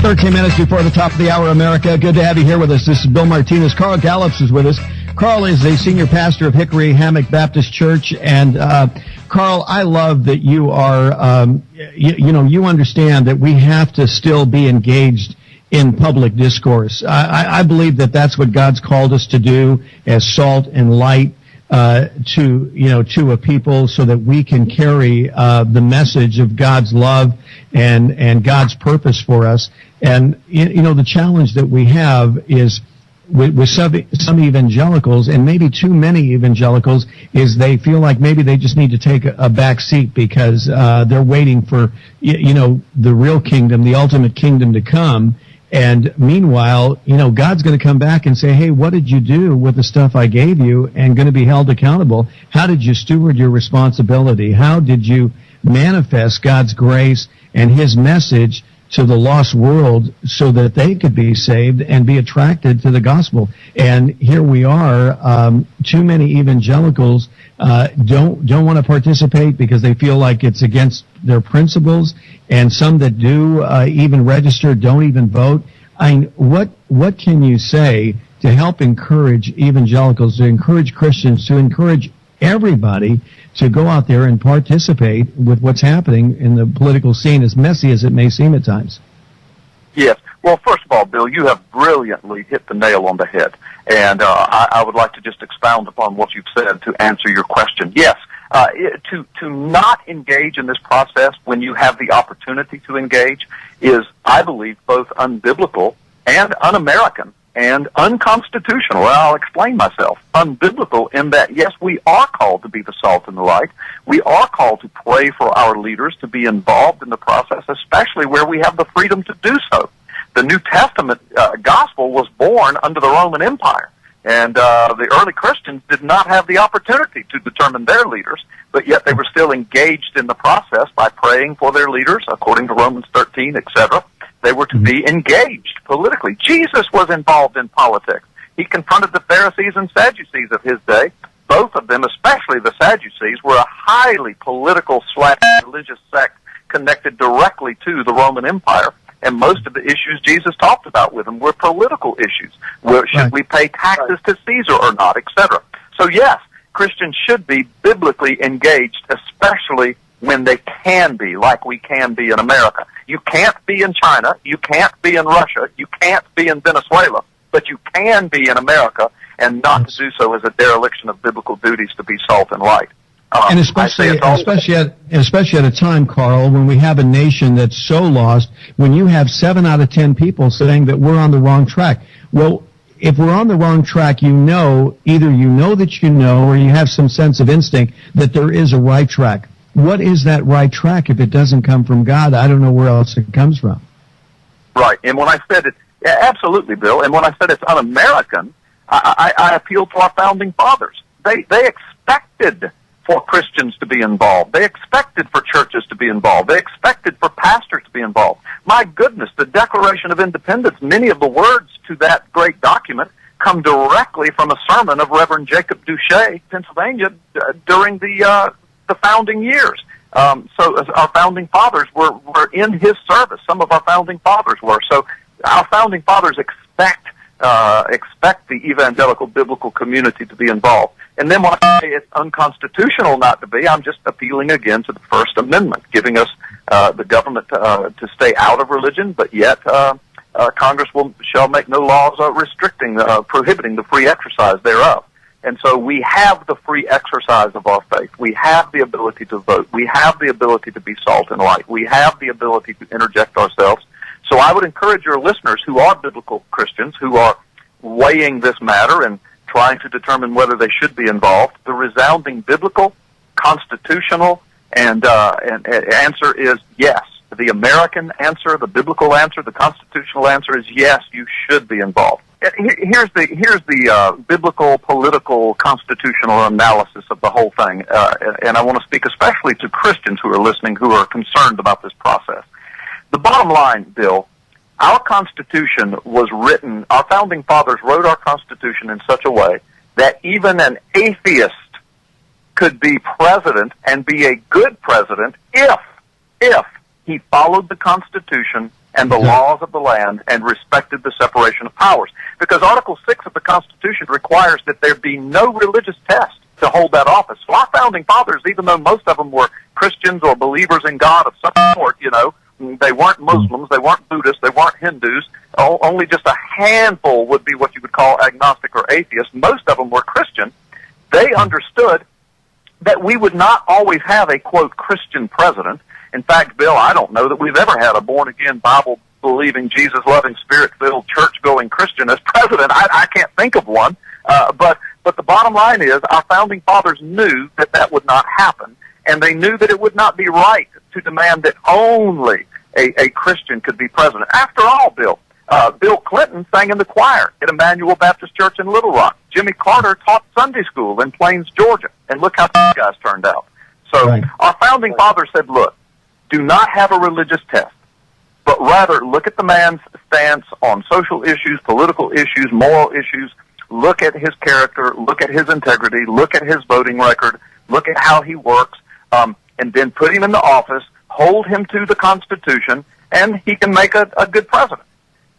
13 minutes before the top of the hour, America. Good to have you here with us. This is Bill Martinez. Carl Gallups is with us. Carl is a senior pastor of Hickory Hammock Baptist Church. And, Carl, I love that you are, you understand that we have to still be engaged in public discourse. I believe that that's what God's called us to do as salt and light to a people, so that we can carry the message of God's love and God's purpose for us. And the challenge that we have is with some evangelicals, and maybe too many evangelicals, is they feel like maybe they just need to take a back seat because they're waiting for the real kingdom, the ultimate kingdom to come. And meanwhile, God's going to come back and say, hey, what did you do with the stuff I gave you? And going to be held accountable. How did you steward your responsibility? How did you manifest God's grace and His message to the lost world so that they could be saved and be attracted to the gospel? And here we are. Too many evangelicals don't want to participate because they feel like it's against their principles, and some that do even register don't even vote. What can you say to help encourage evangelicals, to encourage Christians, to encourage everybody to go out there and participate with what's happening in the political scene, as messy as it may seem at times? Yes. Well, first of all, Bill, you have brilliantly hit the nail on the head. And I would like to just expound upon what you've said to answer your question. Yes, to not engage in this process when you have the opportunity to engage is, I believe, both unbiblical and un-American and unconstitutional. Well, I'll explain myself. Unbiblical in that, yes, we are called to be the salt and the light. We are called to pray for our leaders, to be involved in the process, especially where we have the freedom to do so. The New Testament gospel was born under the Roman Empire, and the early Christians did not have the opportunity to determine their leaders, but yet they were still engaged in the process by praying for their leaders, according to Romans 13, etc. They were to be engaged politically. Jesus was involved in politics. He confronted the Pharisees and Sadducees of his day. Both of them, especially the Sadducees, were a highly political / religious sect connected directly to the Roman Empire. And most of the issues Jesus talked about with them were political issues. Should we pay taxes to Caesar or not, etc. So yes, Christians should be biblically engaged, especially when they can be, like we can be in America. You can't be in China, you can't be in Russia, you can't be in Venezuela, but you can be in America, and not to do so is a dereliction of biblical duties to be salt and light. And especially at a time, Carl, when we have a nation that's so lost, when you have 7 out of 10 people saying that we're on the wrong track. Well, if we're on the wrong track, either you know that you know, or you have some sense of instinct that there is a right track. What is that right track if it doesn't come from God? I don't know where else it comes from. Right. And when I said it, absolutely, Bill, and when I said it's un-American, I appeal to our founding fathers. They expected for Christians to be involved. They expected for churches to be involved. They expected for pastors to be involved. My goodness, the Declaration of Independence, many of the words to that great document come directly from a sermon of Reverend Jacob Duché, Pennsylvania, during the founding years. So our founding fathers were in his service. Some of our founding fathers were. So our founding fathers expect the evangelical biblical community to be involved. And then when I say it's unconstitutional not to be, I'm just appealing again to the First Amendment, giving us the government to stay out of religion, but yet Congress shall make no laws prohibiting the free exercise thereof. And so we have the free exercise of our faith. We have the ability to vote. We have the ability to be salt and light. We have the ability to interject ourselves. So I would encourage your listeners who are biblical Christians, who are weighing this matter and trying to determine whether they should be involved, the resounding biblical, constitutional, and answer is yes. The American answer, the biblical answer, the constitutional answer is yes, you should be involved. Here's the biblical, political, constitutional analysis of the whole thing, and I want to speak especially to Christians who are listening who are concerned about this process. The bottom line, Bill, our Constitution was written, our founding fathers wrote our Constitution in such a way that even an atheist could be president and be a good president if he followed the Constitution and the laws of the land and respected the separation of powers. Because Article 6 of the Constitution requires that there be no religious test to hold that office. So our founding fathers, even though most of them were Christians or believers in God of some sort, they weren't Muslims, they weren't Buddhists, they weren't Hindus. Only just a handful would be what you would call agnostic or atheist. Most of them were Christian. They understood that we would not always have a, quote, Christian president. In fact, Bill, I don't know that we've ever had a born-again, Bible-believing, Jesus-loving, Spirit-filled, church-going Christian as president. I can't think of one. But the bottom line is our founding fathers knew that that would not happen, and they knew that it would not be right to demand that only a Christian could be president. After all, Bill Clinton sang in the choir at Emmanuel Baptist Church in Little Rock. Jimmy Carter taught Sunday school in Plains, Georgia, and look how these guys turned out. So our founding fathers said, look, do not have a religious test, but rather look at the man's stance on social issues, political issues, moral issues. Look at his character, look at his integrity, look at his voting record, look at how he works, and then put him in the office, hold him to the Constitution, and he can make a good president.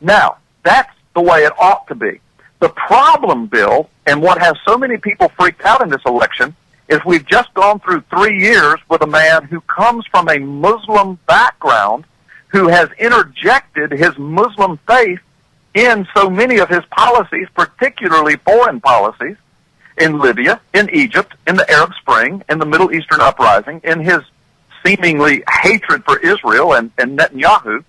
Now, that's the way it ought to be. The problem, Bill, and what has so many people freaked out in this election, is we've just gone through 3 years with a man who comes from a Muslim background, who has interjected his Muslim faith in so many of his policies, particularly foreign policies, in Libya, in Egypt, in the Arab Spring, in the Middle Eastern uprising, in his seemingly hatred for Israel and Netanyahu,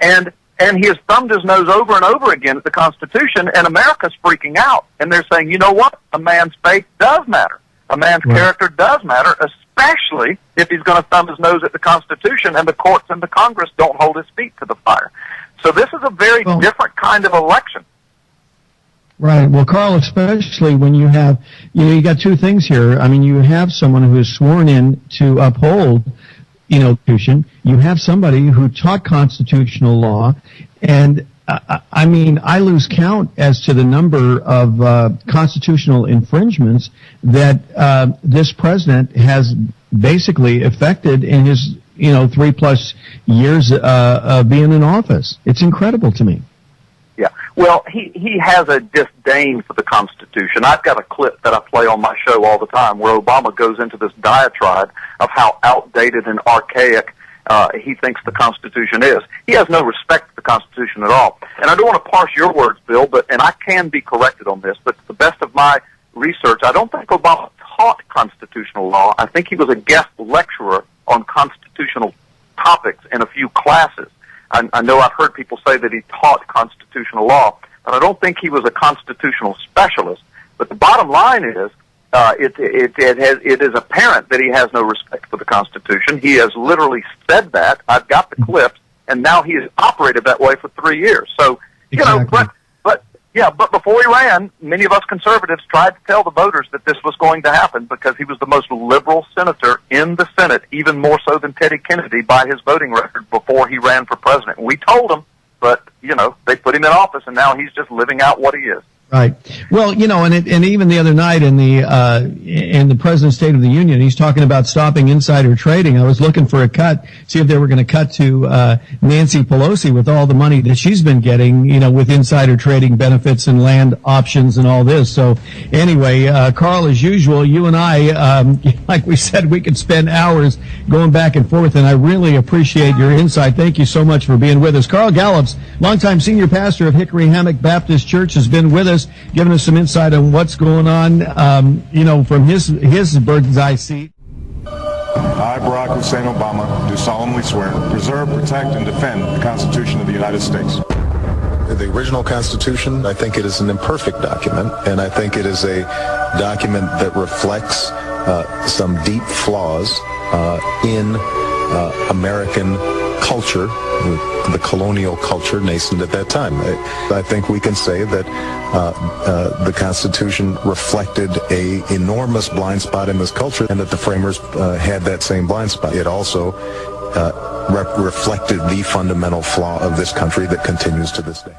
and he has thumbed his nose over and over again at the Constitution, and America's freaking out, and they're saying, you know what, a man's faith does matter. A man's character does matter, especially if he's going to thumb his nose at the Constitution and the courts and the Congress don't hold his feet to the fire. So this is a very different kind of election. Right. Well, Carl, especially when you have, you got two things here. I mean, you have someone who is sworn in to uphold, Constitution. You have somebody who taught constitutional law, and I lose count as to the number of constitutional infringements that this president has basically effected in his 3+ years of being in office. It's incredible to me. Yeah. Well, he has a disdain for the Constitution. I've got a clip that I play on my show all the time where Obama goes into this diatribe of how outdated and archaic he thinks the Constitution is. He has no respect for the Constitution at all. And I don't want to parse your words, Bill, and I can be corrected on this, but to the best of my research, I don't think Obama taught constitutional law. I think he was a guest lecturer on constitutional topics in a few classes. I know I've heard people say that he taught constitutional law, but I don't think he was a constitutional specialist. But the bottom line is, it is apparent that he has no respect for the Constitution. He has literally said that. I've got the clips, and now he has operated that way for 3 years. So, but before he ran, many of us conservatives tried to tell the voters that this was going to happen because he was the most liberal senator in the Senate, even more so than Teddy Kennedy by his voting record before he ran for president. We told him, but, they put him in office, and now he's just living out what he is. Right. Well, and even the other night in the President's State of the Union, he's talking about stopping insider trading. I was looking for a cut, see if they were going to cut to Nancy Pelosi with all the money that she's been getting, with insider trading benefits and land options and all this. So anyway, Carl, as usual, you and I, like we said, we could spend hours going back and forth, and I really appreciate your insight. Thank you so much for being with us. Carl Gallups, longtime senior pastor of Hickory Hammock Baptist Church, has been with us, giving us some insight on what's going on, from his bird's eye seat. I, Barack Hussein Obama, do solemnly swear to preserve, protect, and defend the Constitution of the United States. The original Constitution, I think it is an imperfect document, and I think it is a document that reflects some deep flaws in American culture, the colonial culture nascent at that time. I think we can say that the Constitution reflected an enormous blind spot in this culture, and that the framers had that same blind spot. It also reflected the fundamental flaw of this country that continues to this day.